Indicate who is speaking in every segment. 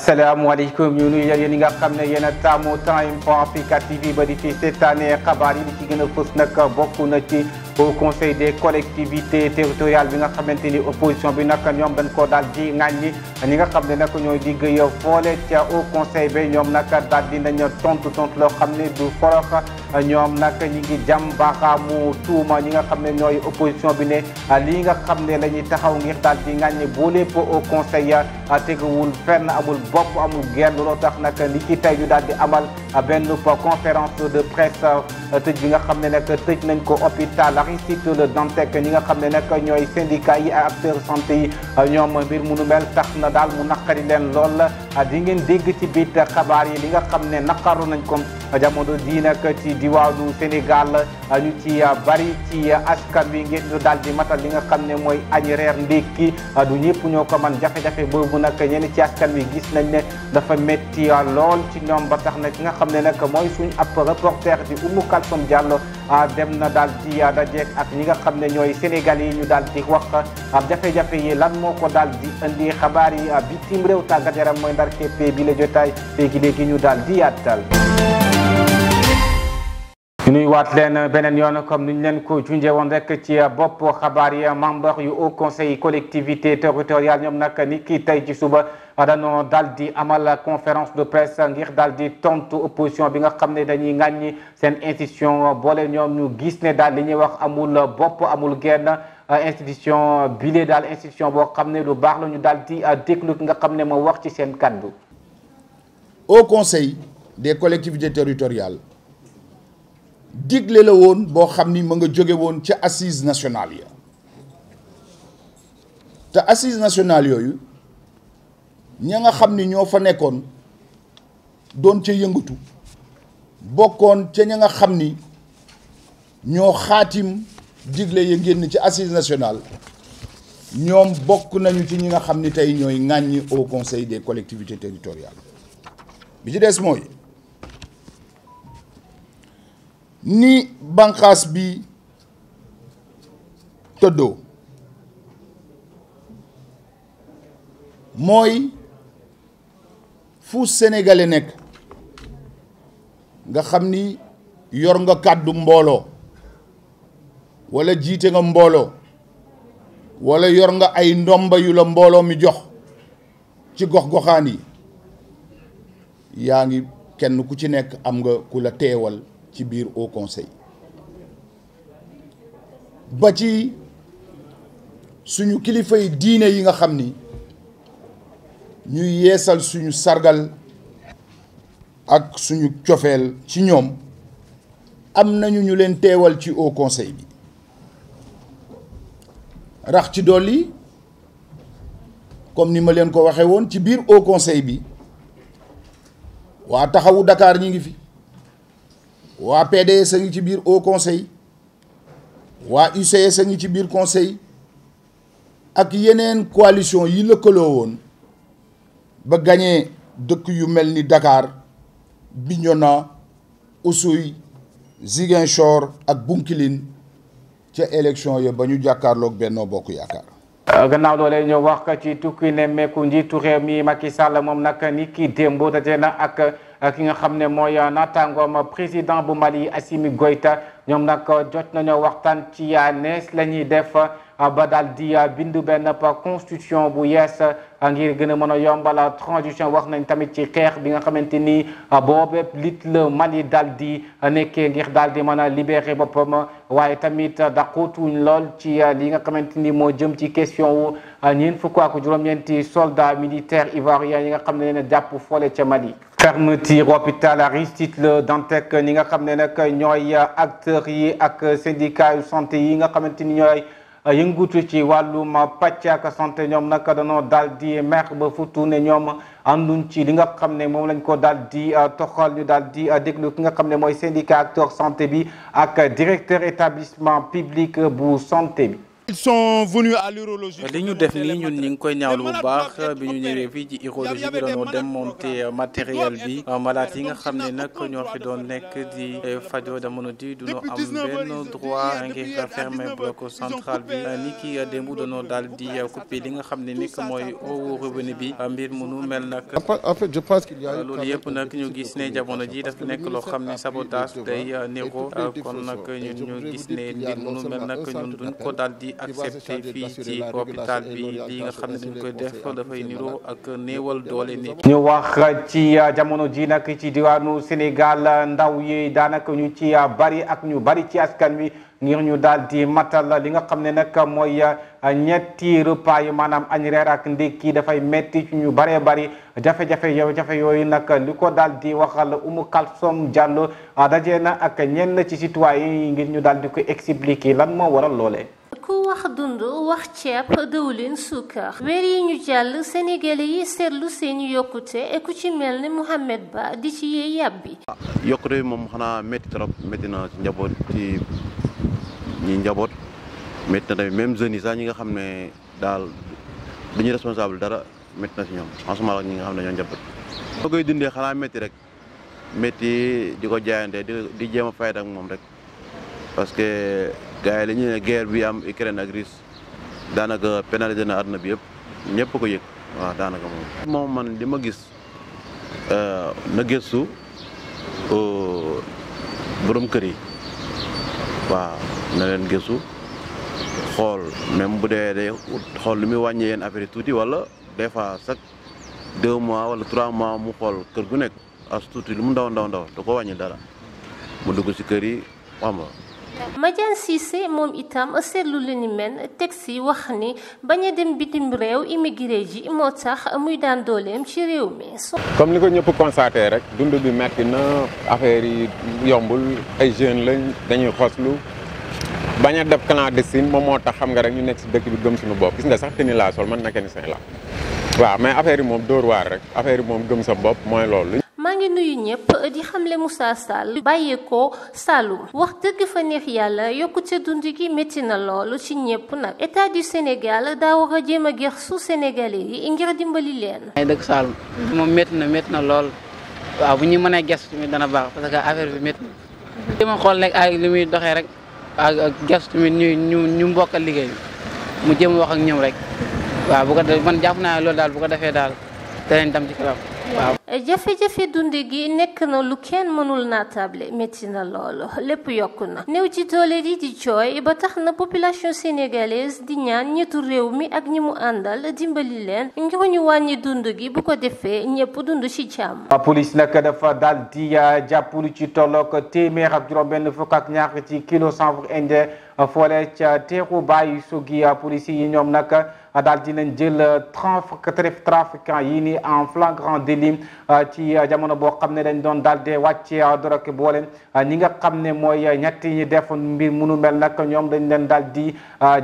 Speaker 1: salaamaaleykum ñu nuyu yéen ñi nga xam ne yéen a taamu Time.Africa TV ba di fi seetaane xabaar yi li ci gën a fës nag bokk na ci au conseil des collectivités territoriales bi nga xamante ni opposition bi nag ñoom dañ koo daal di ŋàññi ñi nga xam ne nag ñooy digg yow foole ca au conseil bi ñoom nag daal di nañ tontu loo xam ne du forox ñoom nag ñi ngi jàm baaraamu tuuma ñi nga xam ne ñooy opposition bi ne lii nga xam ne la ñuy taxaw ngir daal di ŋàññi boo lépp au conseil teguwul fenn amul bopp amul genn looloo tax nag li ci tey ñu daal di amal benn conférence de presse tëj bi nga xam ne nag tëj nañ ko hôpital Aristide Le Dantec ñi nga xam ne nag ñooy syndicat yi ak acteurs santé yi ñoom mbir mu nu mel tax na daal mu naqari leen lool di ngeen dégg ci biir xabaar yi li nga xam ne naqaru nañ ko jamono ji nag ci diwaanu Sénégal ñu ci bari ci askan wi ngeen ñu daal di matal li nga xam ne mooy añ reer ndékki du ñëpp ñoo ko man jafe-jafe boobu nag ñenn ci askan wi gis nañ ne dafa métti lool ci ñoom ba tax na ki nga xam ne nag mooy suñ ab reporter di Oumou Kalsoum Diallo dem na daal di dajeek ak ñi nga xam ne ñooy Sénégal yi ñu daal di wax jafe-jafe yi lan moo ko daal di indi xabaar yi bitim réew tàggat yaram mooy ndar képp bi la jotaay léegi ñu daal di yaatal. ñu nuy waat leen beneen yoon comme ni ñu leen ko junjee woon rek ci bopp xabaar yi membre yu Haut Conseil collectivité territoriale ñoom nag ni ki tey ci suba dañoo daal di amal conférence de presse ngir daal di tontu opposition bi nga xam ne dañuy ŋàññi seen institution boole ñoom ñu gis ne daal li ñuy wax amul bopp amul genn institution bile daal institution boo xam ne lu baax la ñu daal di déglu ki nga xam ne moo wax ci seen kaddu.
Speaker 2: Haut Conseil des collectivités territoriales digle la woon boo xam ni ma nga jóge woon ca assises nationales ya te assises nationales yooyu ña nga xam ni ñoo fa nekkoon doon ca yëngatu bokkoon ca ña nga xam ni ñoo xaatim digle ya génn ci assises nationales ñoom bokk nañu ci ñi nga xam ni tey ñooy ŋàññi au conseil des collectivités territoriales bi ci des mooy ni bànqaas bi tëddoo mooy fu sénégalais nekk nga xam ni yor nga kàddu mbooloo walla jiite nga mbooloo walla yor nga ay ndomba yu la mbooloo mi jox ci gox-goxaan yi yaa ngi kenn ku ci nekk am nga ku la teewal ci biir Haut Conseil ba ci suñu kilifay diine yi nga xam ni ñuy yeesal suñu sargal ak suñu cofeel ci ñoom am nañu ñu leen teewal ci Haut Conseil bi rax ci dolli comme ni ma leen ko waxee woon ci biir Haut Conseil bi waa taxawu Dakar ñi ngi fi waa PDS a ngi ci biir Haut Conseil waa UCS a ngi ci biir conseil ak yeneen coalition yi lëkkaloo woon ba gañee dëkk yu mel ni Dakar Bignona Oussouye Ziguinchor ak Bounkiling ca élection ya ba ñu jàkkaarloog Benno Bokk Yaakaar.
Speaker 1: gannaaw loolee ñu wax ci tukki nemmeeku njiitu réew mi Macky Sall moom nag ni ki démb daje na ak ki nga xam ne mooy naataangoom président bu Mali Assimi Goïta ñoom nag jot nañoo waxtaan ci nees la ñuy def ba daal di bind benn constitution bu yees ngir gën a mën a yombal transition wax nañ tamit ci xeex bi nga xamante ni boobee lit la Mali daal di nekkee ngir daal di mën a libérer boppam waaye tamit daqootuñ lool ci li nga xamante ni moo jëm ci question wu ñeent fukk ak juróom-ñeenti soldats militaires ivoiriens yi nga xam ne leen jàpp foole ca Mali. fermeture hôpital Aristide Le Dantec ñi nga xam ne nag ñooy acteurs yi ak syndicats yu santé yi nga xamante ni ñooy yëngutu ci wàllum pàcc ak santé ñoom nag dañoo daal di mer ba futu ne ñoom ànduñ ci li nga xam ne moom lañ ko daal di toxal ñu daal di déglu ki nga xam ne mooy syndicat acteur santé bi ak directeur établissement public bu santé bi.
Speaker 3: ils sont venus à l'urologie.
Speaker 4: li ñu def nii ñun ñi ngi koy ñaawlu bu baax bi ñu ñëwee fii ci urologie bi dañoo démonter matériel bi malade yi nga xam ne nag ñoo fi doon nekk di fajoo jamono ji duñu am benn droit ngir fermer bloc central bi ni ki démb dañoo daal di couper li nga xam ne ni mooy eau robinet bi mbir mu nu mel nag.
Speaker 3: En fait, je pense qu'il y a
Speaker 4: loolu yëpp nag ñu gis ne jamono ji dafa nekk loo xam ne sabotage day niro kon nag ñun ñu gis ne mbir mu nu mel nag ñun duñ ko daal di accepter fii ci hôpital bi li nga xam ne dañ koy def dafay niro ak néewal doole nit.
Speaker 1: ñu wax ci jamono ji nag ci diwaanu Sénégal ndaw yi daanaka ñu ci bari ak ñu bari ci askan wi ngir ñu daal di matal li nga xam ne nag mooy ñetti repas yi maanaam añ reer ak ndékki dafay metti ci ñu baree bari jafe-jafe yooyu nag li ko daal di waxal Oumou Kalsoum Diallo dajee na ak ñenn ci citoyen yi ngir ñu daal di ko expliquer lan moo waral loolee.
Speaker 5: ku wax dund wax ceeb dëwlin suukar weer yi ñu jàll sénégalais yi seetlu seeni yokkute ku ci mel ni Mouhamed Ba di ci yee yàbbi.
Speaker 6: yokkute bi moom xanaa métti trop métti na ci njaboot ci ñi njaboot métti na tamit même jeunes yi sax ñi nga xam ne daal duñu responsable dara métti na si ñoom en ce moment ñi nga xam ne ñoo njaboot. boo koy dundee xanaa métti rek métti di ko jaayante di jéem a fayda ak moom rek parce que gars yi la ñu ne guerre bi am Ukraine ak Russie daanaka pénalisé na àdduna bi yëpp ñëpp ko yëg waaw daanaka moom. moom man li ma gis na gëstu borom kër yi waaw na leen gëstu xool même bu dee day xool lu muy wàññi yenn affaire yi tuuti wala des fois chaque 2 mois wala 3 mois mu xool kër gu nekk as tuuti lu mu ndaw da ko wàññi dara mu dugg si kër yi xam nga.
Speaker 5: Madiane Cissé moom itam seetlu lu ni mel teg si wax ni bañ a dem bitim réew immigré ji moo tax muy daan dooleem ci réew mi.
Speaker 7: comme ni ko ñëpp constaté rek dund bi metti na affaire yi yombul ay jeunes lañ dañuy xoslu bañ a def clandestine moom moo tax xam nga rek ñu nekk si dëkk bi gëm suñu bopp gis nga sax tenue laa sol man mécanicien la waaw mais affaire yi moom dóor waar rek affaire yi moom gëm sa bopp mooy loolu.
Speaker 5: maa ngi nuyu ñëpp di xamle Moussa Sall bàyyeekoo Saloum wax dëgg fa neex yàlla yokkute dund gi métti na loolu ci ñëpp nag état du Sénégal daa war a jéem a gëstu sénégalais yi ngir dimbali leen.
Speaker 8: ay dëkk Saloum moom métti na lool waaw bu ñu mënee gëstu tamit dana baax parce que affaire bi métti na. jéem a xool rek ay li muy doxee rek ak gëstu tamit ñu mbokk liggéey bi mu jéem a wax ak ñoom rek waaw bu ko defee man jàpp naa loolu daal bu ko defee daal danañ dem ci kanam. waaw.
Speaker 5: jafe-jafe dund gi nekk na lu kenn mënul naatable métti na loolu lépp yokku na néew ci doole di jooy ba tax na population sénégalaise di ñaan ñetu réew mi ak ñi mu àndal dimbali leen ngir ñu wàññi dund gi bu ko defee ñëpp dund ci jàmm.
Speaker 1: police nag dafa daal di jàpp lu ci tolloog téeméer ak juróom-benn fukk ak ñaar ci kilo chanvre indien foole ca teeru bàyyi sugi police yi ñoom nag daal dinañ jël trafiquant yi ni en flagrant délit ci jamono boo xam ne dañ doon daal di wàcce drogue boole ñi nga xam ne mooy ñetti ñi def mbir munu mel nag ñoom dañ leen daal di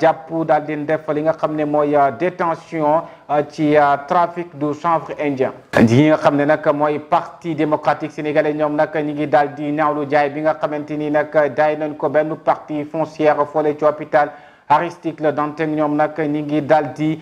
Speaker 1: jàpp daal di def li nga xam ne mooy détention ci trafic du chanvre indien. yi nga xam ne nag mooy parti démocratique sénégalais ñoom nag ñi ngi daal di ñaawlu jaay bi nga xamante ni nag jaay nañ ko benn partie foncière foole ci hôpital Aristide Le Dantec ñoom nag ñi ngi daal di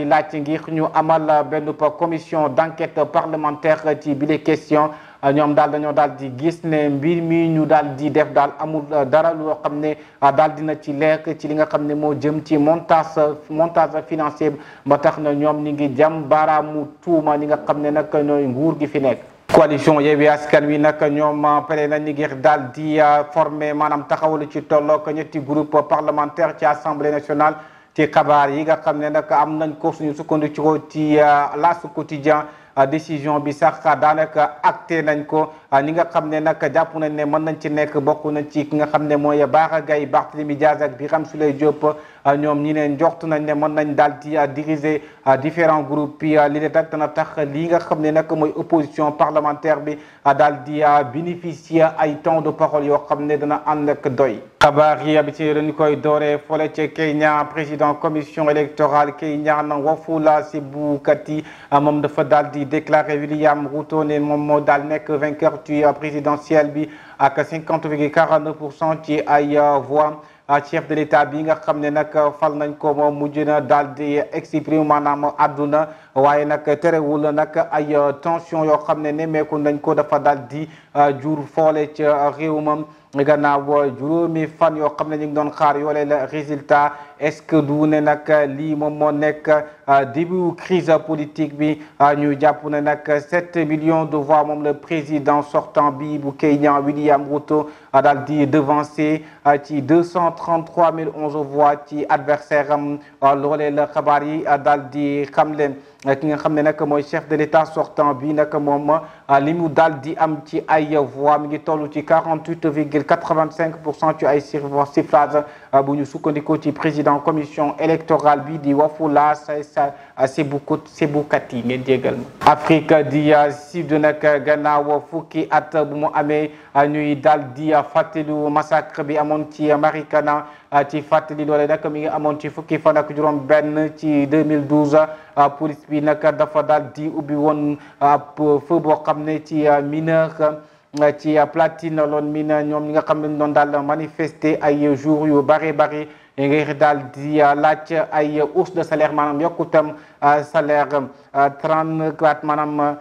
Speaker 1: laaj ngir ñu amal benn commission d'enquête parlementaire ci bile question ñoom daal dañoo daal di gis ne mbir mi ñu daal di def daal amul dara loo xam ne daal dina ci lekk ci li nga xam ne moo jëm ci montage financier ba tax na ñoom ñi ngi jam baaraamu tuuma ñi nga xam ne nag ñooy nguur gi fi nekk. coalition Yewwi Askan Wi nag ñoom pare nañ ngir daal di former maanaam taxawal ci tolloog ñetti groupe parlementaire ci assemblée nationale ci xabaar yi nga xam ne nag am nañ ko suñu sukkandiku ci L'As Quotidien décision bi sax daanaka acté nañ ko ñi nga xam ne nag jàpp nañ ne mën nañ ci nekk bokk nañ ci ki nga xam ne mooy Bara Gaye Barthélémy Dias ak Birame Souleye Diop ñoom ñi ne njort nañ ne mën nañ daal di diriger différents groupes yi li nag dana tax lii nga xam ne nag mooy opposition parlementaire bi daal di bénéficier ay temps de parole yoo xam ne dana ànd ak doy. xabaar yi bi ci dañu koy dooree fole ci Kenya président commission électorale Kenya Wafula Chebukati moom dafa daal di déclaré William Ruto ne moom moo daal nekk vainqueur ci présidentielle bi ak 50,49% ci ay voix chef de l'État bi nga xam ne nag fal nañ ko moom mujj na daal di exprimer maanaam àdduna waaye nag terewul nag ay tension yoo xam ne nemmeeku nañ ko dafa daal di jur foole ca réew ma gannaaw juróomi fan yoo xam ne ñu ngi doon xaar yoolee la résultat est-ce que du ne nag lii moom moo nekk début crise politique bi ñu jàpp ne nag 7 millions de voix moom le président sortant bi bu Kenya William Ruto daal di devancé ci 233 011 voix ci adversaire am loolee la xabaar yi daal di xam leen ki nga xam ne nag mooy chef de l'État sortant bi nag moom li mu daal di am ci ay voix mi ngi toll ci 48,85% ci ay suffrage bu ñu sukkandikoo ci président commission électorale bi di Wafula Chebukati ngeen jégal ma. Afrique di Sud nag gannaaw fukki at bu mu amee ñuy daal di fàttaliku massacre bi amoon ci Marikana ci fàttali loole nag mi ngi amoon ci fukki fan ak juróom-benn ci 2012 police bi nag dafa daal di ubbi woon feu boo xam ne ci mineur ci platine loon mine ñoom ñi nga xam ne doon daal manifester ay jours yu bari bari ngir daal di laaj ay hausse de salaire maanaam yokkutam salaire 34 maanaam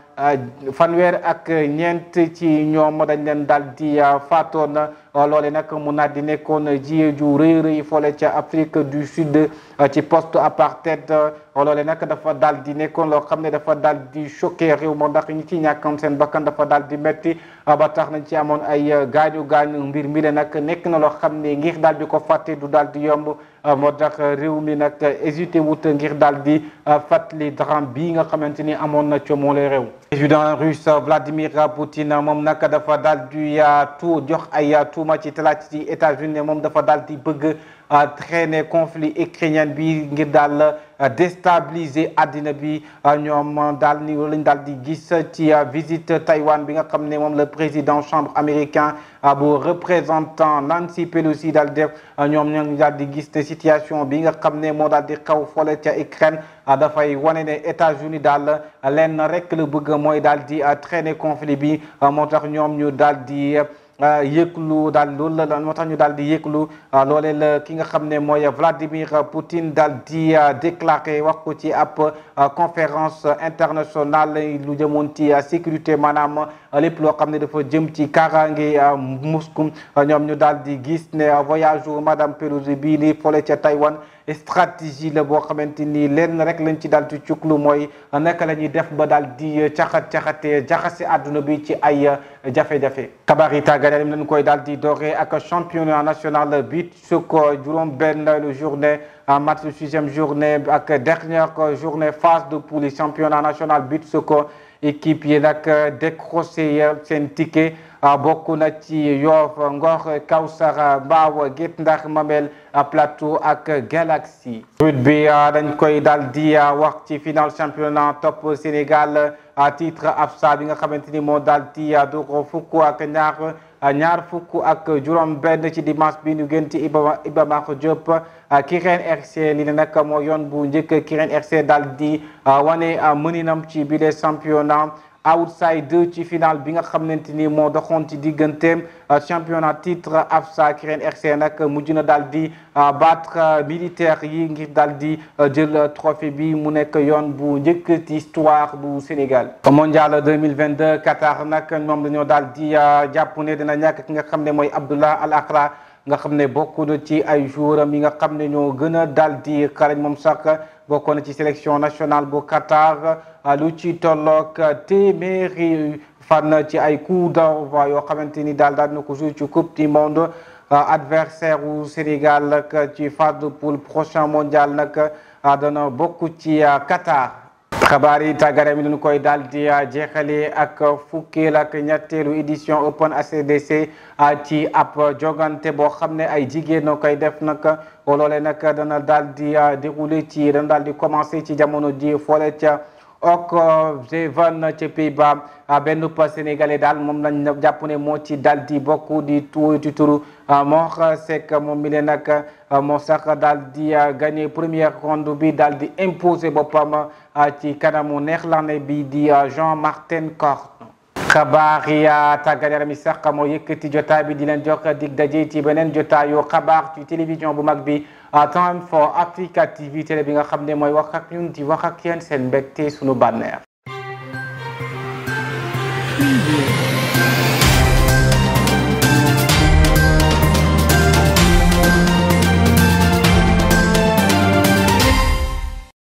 Speaker 1: fanweer ak ñeent ci ñoom dañ leen daal di faatoon loole nag mu naat di nekkoon jiye ju rëy rëy foole ca Afrique du Sud ci post apartheid loole nag dafa daal di nekkoon loo xam ne dafa daal di choqué réew moo ndax ñi ci ñàkkoon seen bakkan dafa daal di metti ba tax nañ ci amoon ay gaañu gaañu mbir mi le nag nekk na loo xam ne ngir daal di ko fàtte du daal di yomb moo tax réew mi nag hésité wut ngir daal di fàttali drame bii nga xamante ni amoon na ca moo lay réew. Président russe Vladimir Poutine moom nag dafa daal di jox ay tuuma ci talaata ci États-Unis moom dafa daal di bëgg traîner conflit ukrainien bi ngir daal déstabiliser àddina bi ñoom daal ni lañ daal di gis ci visite Taïwan bi nga xam ne moom le président chambre américain bu représentant Nancy Pelosi daal def ñoom ñoo daal di gis ne situation bi nga xam ne moo daal di xaw foole ca Ukraine dafay wane ne États-Unis daal lenn rek la bëgg mooy daal di traîner conflit bi moo tax ñoom ñu daal di yëglu daal loolu la moo tax ñu daal di yëglu loolee la ki nga xam ne mooy Vladimir Poutine daal di déclaré wax ko ci ab conférence internationale lu jëmoon ci sécurité maanaam lépp loo xam ne dafa jëm ci kaaraange Moscou ñoom ñu daal di gis ne voyage madame Pelosi bii ni fole ca Taïwan stratégie la boo xamante ni lenn rek lañ ci daal di cuklu mooy naka la ñuy def ba daal di caxatee jaxase àdduna bi ci ay jafe-jafe. xabaar yi tàggat yaram lañ koy daal di dooree ak championnat national beach soccer juróom-benn journée match 6e journée ak dernière journée phase de poule championnat national beach soccer équipe yi nag décroché seen ticket. bokk na ci Yoff Ngor Kawsara Mbao Guet Ndar Mamel Plateau ak Galaxy. rugby dañ koy daal di wax ci final championnat top Sénégal titre AFSA bi nga xamante ni moo daal di dugg fukk ak ñaar fukk ak juróom-benn ci dimanche bi ñu gën ci Iba Mar Diop Kirène FC li ne nag moo yoon bu njëkk Kirène FC daal di wane mëninam ci bile championnat. outside ci final bi nga xamante ni moo doxoon ci digganteem championnat titre AFSA Kirène FC nag mujj na daal di battre militaire yi ngir daal di jël trophée bi mu nekk yoon bu njëkk ci histoire bu Sénégal. mondial 2022 Qatar nag ñoom dañoo daal di jàpp ne dina ñàkk ki nga xam ne mooy Abdullah Al Akhra nga xam ne bokk na ci ay joueurs yi nga xam ne ñoo gën a daal di xarañ moom sax bokkoon na ci sélection nationale bu Qatar lu ci tolloog téeméeri fan ci ay coups d'envoi yoo xamante ni daal na ko joué ci coupe du monde adversaire u Sénégal nag ci phase de poule prochain mondial nag dana bokk ci Qatar. xabaar yi tàggat yaram ñu koy daal di jeexale ak fukkeel ak ñetteelu édition Open ACDC ci ab jogante boo xam ne ay jigéen ñoo koy def nag loolee nag dana daal di déroulé dana daal di commencé ci jamono ji foole ca Eindhoven ca Pays-Bas benn sénégalais daal moom lañ jàpp ne moo ci daal di bokk di turu Mor Seck moom mi leen nag moo sax daal di gagné première ronde bi daal di imposé boppam ci kanamu Néerlandais bi di Jean-Martin Corne. xabaar yi tàggat yaram yi sax moo yëkkati jotaay bi di leen jox dig daje ci beneen jotaayu xabaar ci télévision bu mag bi Time for Africa TV télé bi nga xam ne mooy wax ak ñun di wax ak yéen seen mbégte sunu bànneex.